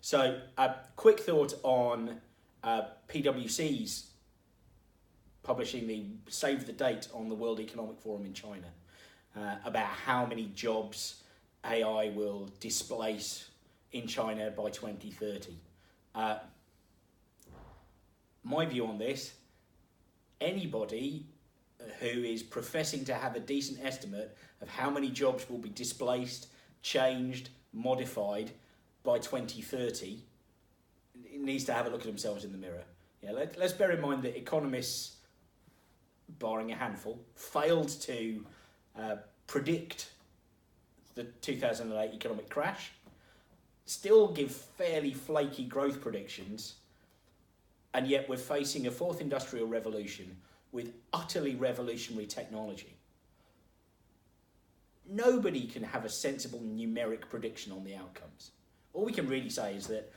So, a quick thought on PwC's publishing the save the date on the World Economic Forum in China about how many jobs AI will displace in China by 2030. My view on this, anybody who is professing to have a decent estimate of how many jobs will be displaced, changed, modified by 2030 needs to have a look at themselves in the mirror. Yeah, let's bear in mind that economists, barring a handful, failed to predict the 2008 economic crash, still give fairly flaky growth predictions, and yet we're facing a fourth industrial revolution with utterly revolutionary technology. Nobody can have a sensible numeric prediction on the outcomes. All we can really say is that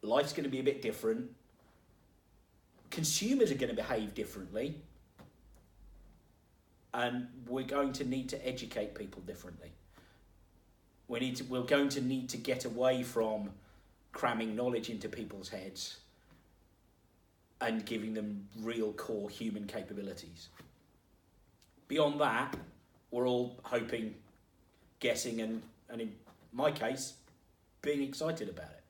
life's going to be a bit different, consumers are going to behave differently, and we're going to need to educate people differently. We're going to need to get away from cramming knowledge into people's heads and giving them real core human capabilities. Beyond that, we're all hoping, guessing, and in my case, being excited about it.